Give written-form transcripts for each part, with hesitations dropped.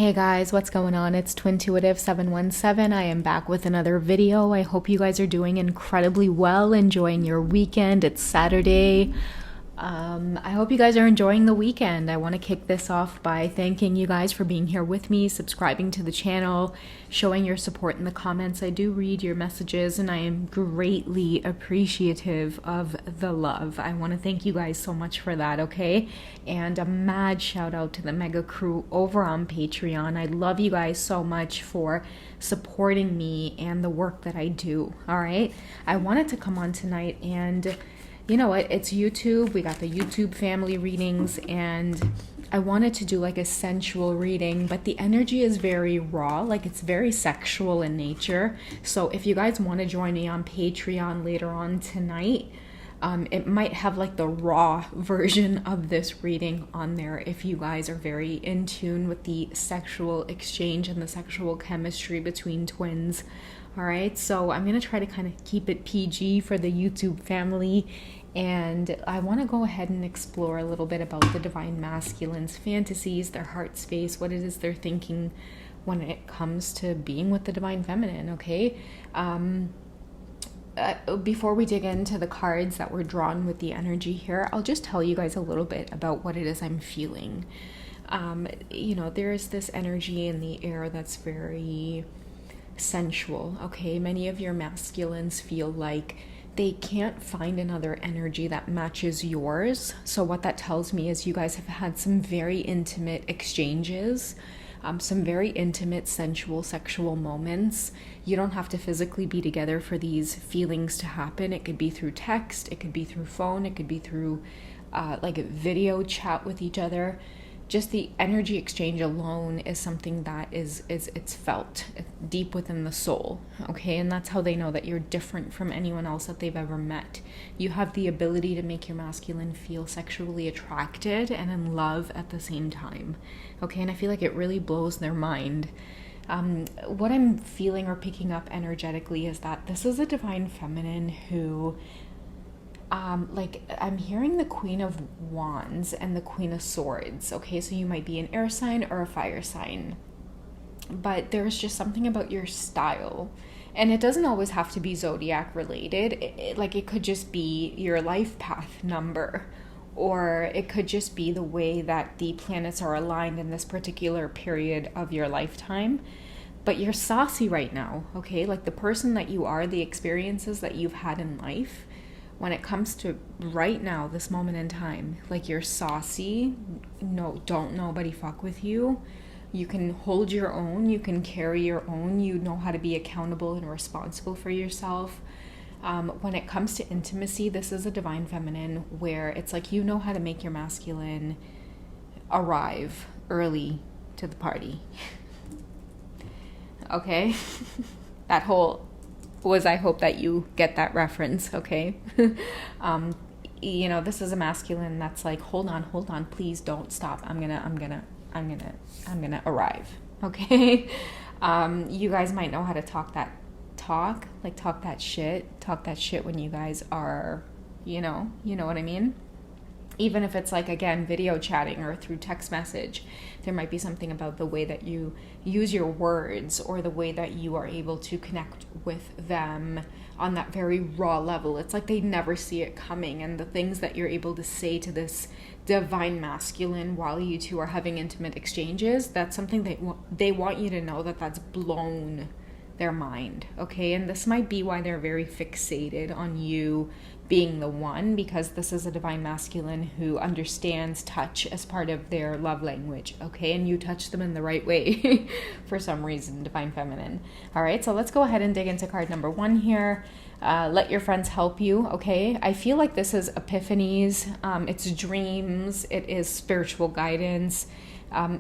Hey guys, what's going on? It's Twintuitive717. I am back with another video. I hope you guys are doing incredibly well, enjoying your weekend. It's Saturday. I hope you guys are enjoying the weekend. I want to kick this off by thanking you guys for being here with me, subscribing to the channel, showing your support in the comments. I do read your messages and I am greatly appreciative of the love. I want to thank you guys so much for that, okay? And a mad shout out to the mega crew over on Patreon. I love you guys so much for supporting me and the work that I do, all right? I wanted to come on tonight and you know what, it's YouTube. We got the YouTube family readings and I wanted to do like a sensual reading, but the energy is very raw, like it's very sexual in nature. So if you guys want to join me on Patreon later on tonight, it might have like the raw version of this reading on there if you guys are very in tune with the sexual exchange and the sexual chemistry between twins. All right, so I'm going to try to kind of keep it PG for the YouTube family. And I want to go ahead and explore a little bit about the Divine Masculines' fantasies, their heart space, what it is they're thinking when it comes to being with the Divine Feminine, okay? Before we dig into the cards that were drawn with the energy here, I'll just tell you guys a little bit about what it is I'm feeling. You know, there's this energy in the air that's very sensual, okay? Many of your masculines feel like they can't find another energy that matches yours. So what that tells me is you guys have had some very intimate exchanges, some very intimate, sensual, sexual moments. You don't have to physically be together for these feelings to happen. It could be through text, it could be through phone, it could be through like a video chat with each other. Just the energy exchange alone is something that it's felt deep within the soul, okay? And that's how they know that you're different from anyone else that they've ever met. You have the ability to make your masculine feel sexually attracted and in love at the same time, okay? And I feel like it really blows their mind. What I'm feeling or picking up energetically is that this is a Divine Feminine who like I'm hearing the Queen of Wands and the Queen of Swords, okay? So you might be an air sign or a fire sign, but there's just something about your style, and it doesn't always have to be zodiac related. It could just be your life path number, or it could just be the way that the planets are aligned in this particular period of your lifetime. But you're saucy right now, okay? Like the person that you are, the experiences that you've had in life, when it comes to right now, this moment in time, like you're saucy, no, don't nobody fuck with you. You can hold your own, you can carry your own, you know how to be accountable and responsible for yourself. When it comes to intimacy, this is a Divine Feminine where it's like you know how to make your masculine arrive early to the party. Okay? That whole I hope that you get that reference, okay? You know, this is a masculine that's like, hold on, please don't stop. I'm gonna arrive, okay? You guys might know how to talk that shit when you guys are, you know what I mean? Even if it's like, again, video chatting or through text message, there might be something about the way that you use your words or the way that you are able to connect with them on that very raw level. It's like they never see it coming, and the things that you're able to say to this Divine Masculine while you two are having intimate exchanges, that's something they want you to know that's blown their mind, okay? And this might be why they're very fixated on you being the one, because this is a Divine Masculine who understands touch as part of their love language, okay? And you touch them in the right way for some reason, Divine Feminine. All right, so let's go ahead and dig into card number 1 here. Let your friends help you, okay? I feel like this is epiphanies, it's dreams, it is spiritual guidance.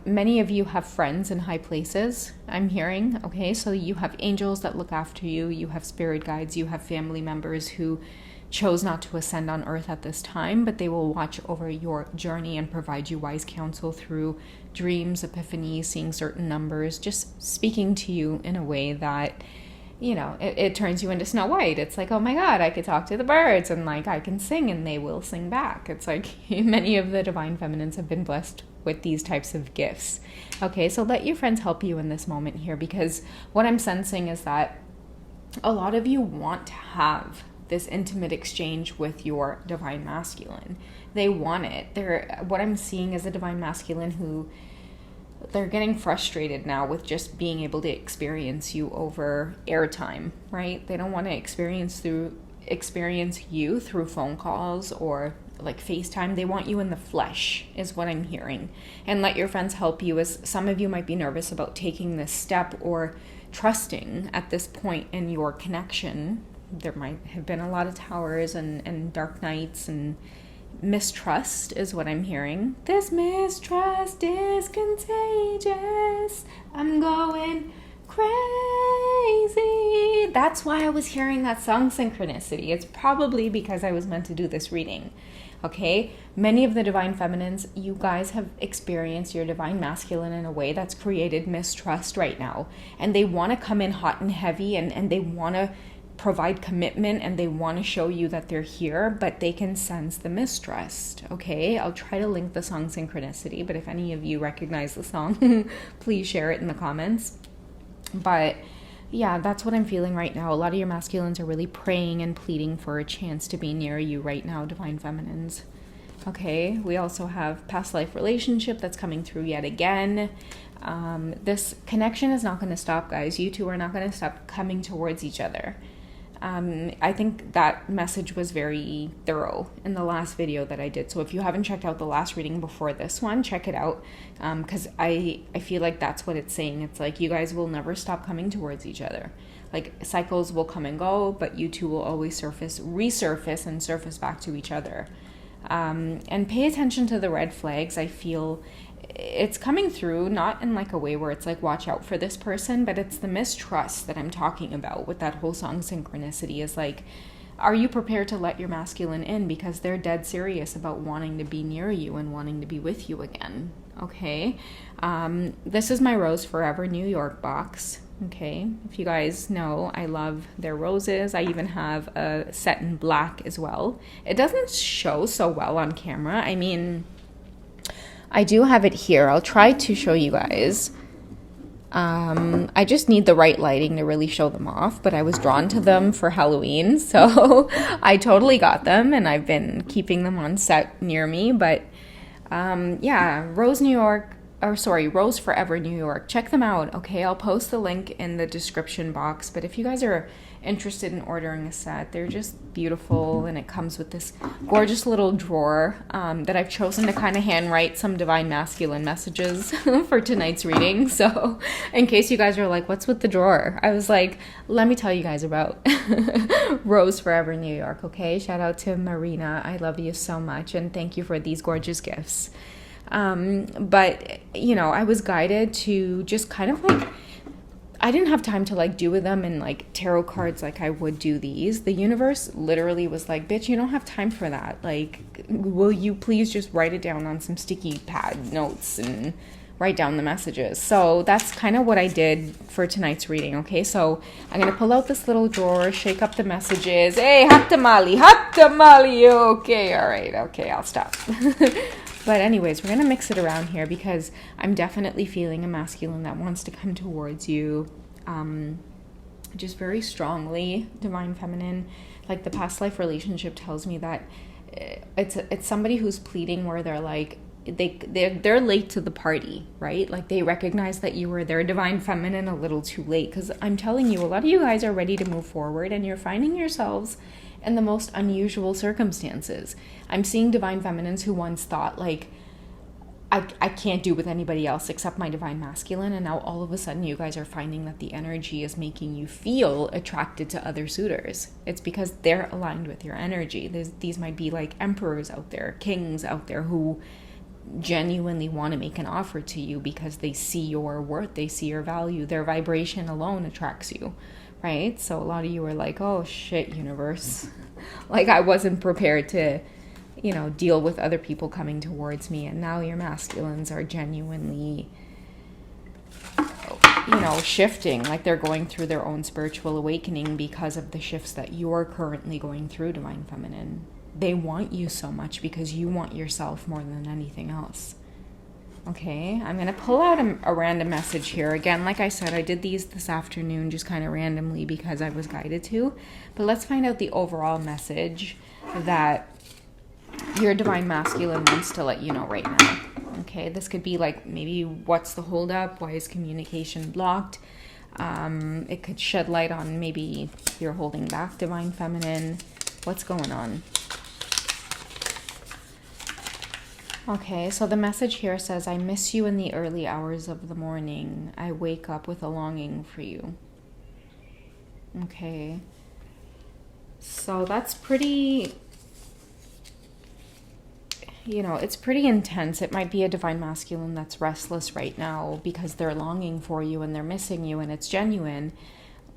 Many of you have friends in high places, I'm hearing, okay? So you have angels that look after you, you have spirit guides, you have family members who chose not to ascend on earth at this time, but they will watch over your journey and provide you wise counsel through dreams, epiphanies, seeing certain numbers, just speaking to you in a way that, you know, it turns you into Snow White. It's like, oh my God, I could talk to the birds and like I can sing and they will sing back. It's like many of the Divine Feminines have been blessed with these types of gifts. Okay, so let your friends help you in this moment here, because what I'm sensing is that a lot of you want to have this intimate exchange with your divine masculine. They want it. What I'm seeing is a divine masculine who, they're getting frustrated now with just being able to experience you over airtime, right? They don't want to experience you through phone calls or like FaceTime. They want you in the flesh, is what I'm hearing. And let your friends help you, as some of you might be nervous about taking this step or trusting at this point in your connection. There might have been a lot of towers and dark nights, and mistrust is what I'm hearing. This mistrust is contagious. I'm going crazy. That's why I was hearing that song Synchronicity. It's probably because I was meant to do this reading. Okay, many of the divine feminines, you guys have experienced your divine masculine in a way that's created mistrust right now. And they want to come in hot and heavy, and they want to provide commitment, and they want to show you that they're here, but they can sense the mistrust. Okay, I'll try to link the song Synchronicity, but if any of you recognize the song, please share it in the comments. But yeah, that's what I'm feeling right now. A lot of your masculines are really praying and pleading for a chance to be near you right now, divine feminines. Okay, we also have past life relationship that's coming through yet again. This connection is not going to stop, guys. You two are not going to stop coming towards each other. I think that message was very thorough in the last video that I did. So if you haven't checked out the last reading before this one, check it out. Because I feel like that's what it's saying. It's like you guys will never stop coming towards each other. Like cycles will come and go, but you two will always resurface and surface back to each other. And pay attention to the red flags. I feel it's coming through, not in like a way where it's like watch out for this person, but it's the mistrust that I'm talking about with that whole song Synchronicity. Is like, are you prepared to let your masculine in, because they're dead serious about wanting to be near you and wanting to be with you again. Okay, this is my Rose Forever New York box. Okay, if you guys know, I love their roses. I even have a set in black as well. It doesn't show so well on camera. I mean, I do have it here. I'll try to show you guys. I just need the right lighting to really show them off, but I was drawn to them for Halloween, so I totally got them, and I've been keeping them on set near me. But yeah, Rose Forever New York. Check them out, okay? I'll post the link in the description box. But if you guys are interested in ordering a set, they're just beautiful, and it comes with this gorgeous little drawer that I've chosen to kind of handwrite some divine masculine messages for tonight's reading. So in case you guys are like, what's with the drawer? I was like, let me tell you guys about Rose Forever New York, okay? Shout out to Marina. I love you so much, and thank you for these gorgeous gifts. But, you know, I was guided to just kind of like, I didn't have time to like do with them in like tarot cards like I would do these. The universe literally was like, bitch, you don't have time for that. Like, will you please just write it down on some sticky pad notes and write down the messages? So that's kind of what I did for tonight's reading, okay? So I'm going to pull out this little drawer, shake up the messages. Hey, hot tamale, okay, all right, okay, I'll stop. But anyways, we're going to mix it around here, because I'm definitely feeling a masculine that wants to come towards you just very strongly, divine feminine. Like the past life relationship tells me that it's somebody who's pleading, where they're like, they're late to the party, right? Like they recognize that you were their divine feminine a little too late. Because I'm telling you, a lot of you guys are ready to move forward, and you're finding yourselves in the most unusual circumstances. I'm seeing divine feminines who once thought like, I can't do with anybody else except my divine masculine, and now all of a sudden you guys are finding that the energy is making you feel attracted to other suitors. It's because they're aligned with your energy. These might be like emperors out there, kings out there, who genuinely want to make an offer to you because they see your worth, they see your value. Their vibration alone attracts you, right? So a lot of you are like, oh shit, universe. Like I wasn't prepared to, you know, deal with other people coming towards me. And now your masculines are genuinely, you know, shifting. Like they're going through their own spiritual awakening because of the shifts that you're currently going through, divine feminine. They want you so much because you want yourself more than anything else. Okay, I'm going to pull out a random message here. Again, like I said, I did these this afternoon just kind of randomly because I was guided to. But let's find out the overall message that your divine masculine wants to let you know right now. Okay, this could be like maybe what's the holdup? Why is communication blocked? It could shed light on maybe you're holding back, divine feminine. What's going on? Okay, so the message here says, I miss you in the early hours of the morning. I wake up with a longing for you. Okay. So that's pretty, it's pretty intense. It might be a divine masculine that's restless right now because they're longing for you and they're missing you and it's genuine.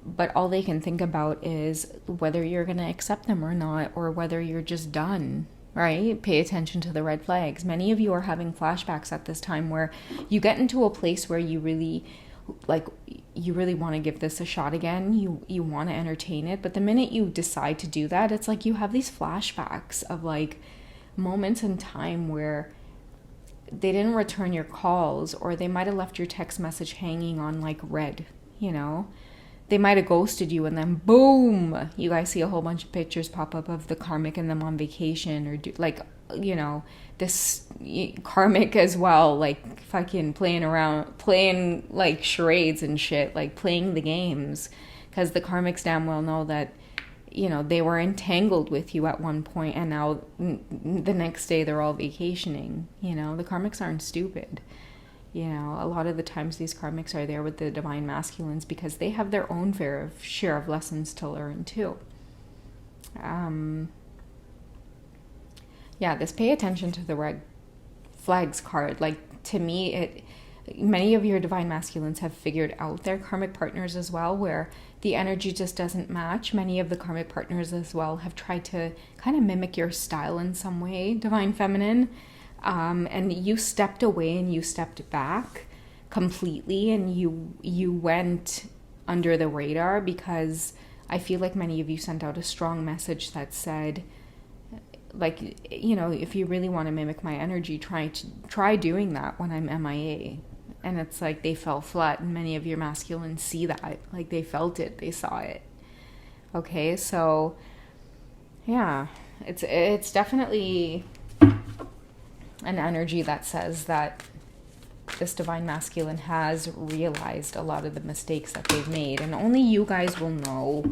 But all they can think about is whether you're going to accept them or not, or whether you're just done. Right? Pay attention to the red flags. Many of you are having flashbacks at this time where you get into a place where you really want to give this a shot again. You want to entertain it. But the minute you decide to do that, it's like you have these flashbacks of like moments in time where they didn't return your calls, or they might have left your text message hanging on like red, They might have ghosted you, and then boom, you guys see a whole bunch of pictures pop up of the karmic and them on vacation, or this karmic as well, like fucking playing around, playing like charades and shit, like playing the games, because the karmics damn well know that, they were entangled with you at one point, and now the next day they're all vacationing. The karmics aren't stupid. A lot of the times these karmics are there with the divine masculines because they have their own fair share of lessons to learn too. This pay attention to the red flags card. Like, to me, many of your divine masculines have figured out their karmic partners as well, where the energy just doesn't match. Many of the karmic partners as well have tried to kind of mimic your style in some way, divine feminine. And you stepped away and you stepped back completely, and you went under the radar because I feel like many of you sent out a strong message that said, like, if you really want to mimic my energy, try doing that when I'm MIA. And it's like they fell flat, and many of your masculines see that, like they felt it, they saw it. Okay, so yeah, it's definitely an energy that says that this divine masculine has realized a lot of the mistakes that they've made, and only you guys will know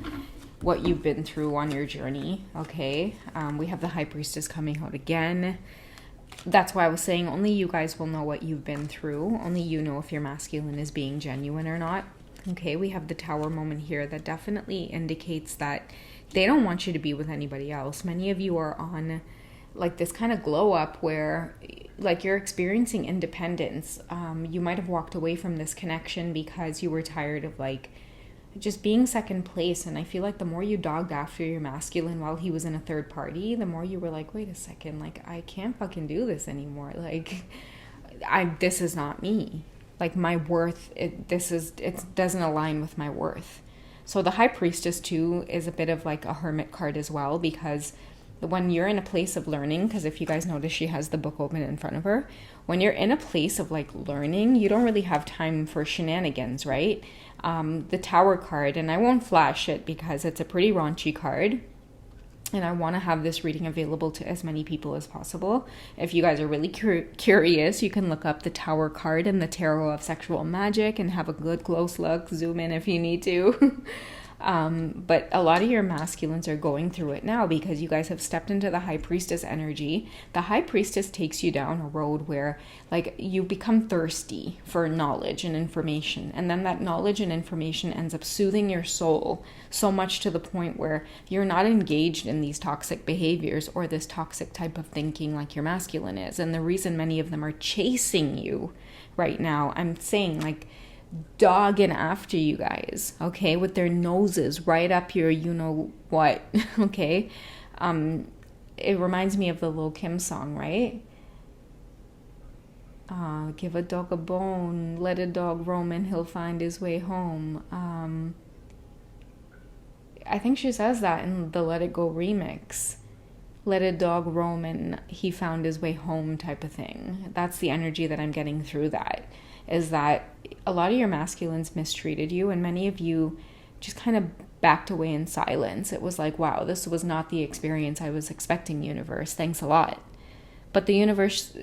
what you've been through on your journey. Okay, we have the High Priestess coming out again. That's why I was saying only you guys will know what you've been through. Only you know if your masculine is being genuine or not. Okay, we have the Tower moment here that definitely indicates that they don't want you to be with anybody else. Many of you are on like this kind of glow up where like you're experiencing independence. You might have walked away from this connection because you were tired of like just being second place. And I feel like the more you dogged after your masculine while he was in a third party, the more you were like, wait a second, like I can't fucking do this anymore. Like this is not me. Like my worth, it doesn't align with my worth. So the High Priestess too is a bit of like a hermit card as well, because when you're in a place of learning, because if you guys notice, she has the book open in front of her. When you're in a place of like learning, you don't really have time for shenanigans, right? The Tower card, and I won't flash it because it's a pretty raunchy card, and I want to have this reading available to as many people as possible. If you guys are really curious, you can look up the Tower card in the Tarot of Sexual Magic and have a good close look, zoom in if you need to. But a lot of your masculines are going through it now because you guys have stepped into the High Priestess energy. The High Priestess takes you down a road where like you become thirsty for knowledge and information, and then that knowledge and information ends up soothing your soul so much to the point where you're not engaged in these toxic behaviors or this toxic type of thinking like your masculine is. And the reason many of them are chasing you right now, I'm saying like dogging after you guys, okay, with their noses right up your what, okay. It reminds me of the Lil Kim song, right? Give a dog a bone, let a dog roam, and he'll find his way home. I think she says that in the Let It Go remix. let a dog roam and he found his way home type of thing. That's the energy that I'm getting through that, is that a lot of your masculines mistreated you, and many of you just kind of backed away in silence. It was like, wow, this was not the experience I was expecting, universe. Thanks a lot. But the universe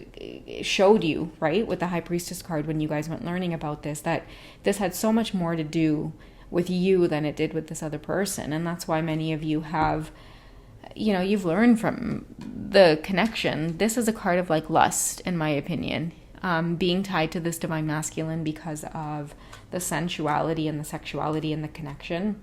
showed you, right, with the High Priestess card when you guys went learning about this, that this had so much more to do with you than it did with this other person. And that's why many of you have, you know, you've learned from the connection. This is a card of like lust, in my opinion, being tied to this divine masculine because of the sensuality and the sexuality and the connection.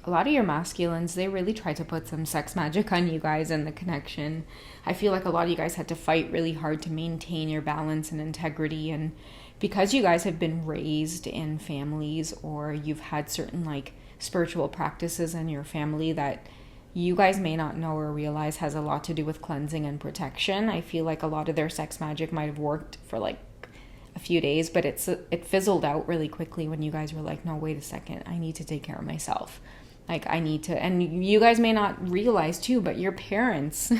A lot of your masculines, they really try to put some sex magic on you guys in the connection. I feel like a lot of you guys had to fight really hard to maintain your balance and integrity. And because you guys have been raised in families, or you've had certain like spiritual practices in your family that you guys may not know or realize has a lot to do with cleansing and protection, I feel like a lot of their sex magic might have worked for like a few days, but it fizzled out really quickly when you guys were like, no, wait a second, I need to take care of myself. Like I need to, and you guys may not realize too, but your parents,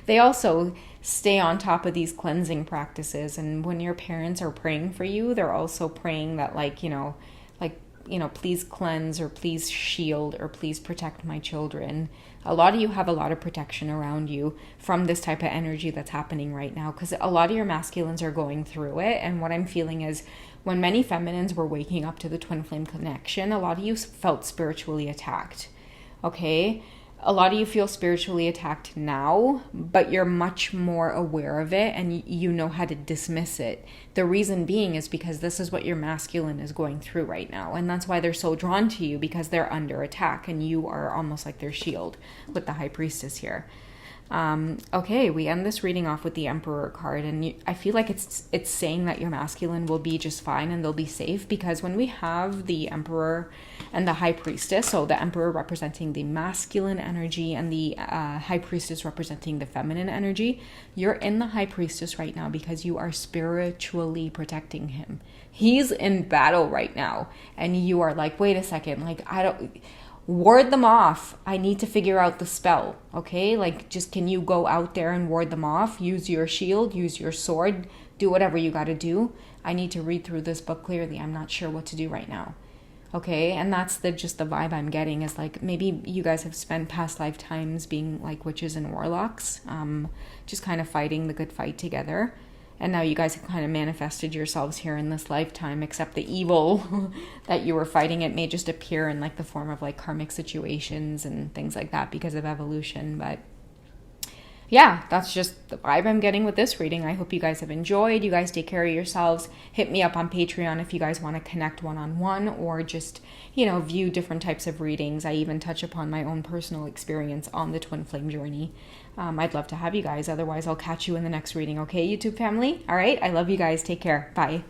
they also stay on top of these cleansing practices. And when your parents are praying for you, they're also praying that like, please cleanse, or please shield, or please protect my children. A lot of you have a lot of protection around you from this type of energy that's happening right now, because a lot of your masculines are going through it. And what I'm feeling is, when many feminines were waking up to the twin flame connection, a lot of you felt spiritually attacked. Okay? A lot of you feel spiritually attacked now, but you're much more aware of it and you know how to dismiss it. The reason being is because this is what your masculine is going through right now. And that's why they're so drawn to you, because they're under attack and you are almost like their shield with the High Priestess here. Okay, we end this reading off with the Emperor card, and I feel like it's saying that your masculine will be just fine and they'll be safe, because when we have the Emperor and the High Priestess, so the Emperor representing the masculine energy and the High Priestess representing the feminine energy, you're in the High Priestess right now because you are spiritually protecting him. He's in battle right now, and you are like, wait a second, like ward them off. I need to figure out the spell, okay? Like, just can you go out there and ward them off? Use your shield, use your sword, do whatever you got to do. I need to read through this book clearly. I'm not sure what to do right now, okay? And that's just the vibe I'm getting, is like, maybe you guys have spent past lifetimes being like witches and warlocks, just kind of fighting the good fight together. And now you guys have kind of manifested yourselves here in this lifetime, except the evil that you were fighting, it may just appear in like the form of like karmic situations and things like that because of evolution. But yeah, that's just the vibe I'm getting with this reading. I hope you guys have enjoyed. You guys take care of yourselves. Hit me up on Patreon if you guys want to connect one-on-one, or just, view different types of readings. I even touch upon my own personal experience on the twin flame journey. I'd love to have you guys. Otherwise, I'll catch you in the next reading. Okay, YouTube family? All right. I love you guys. Take care. Bye.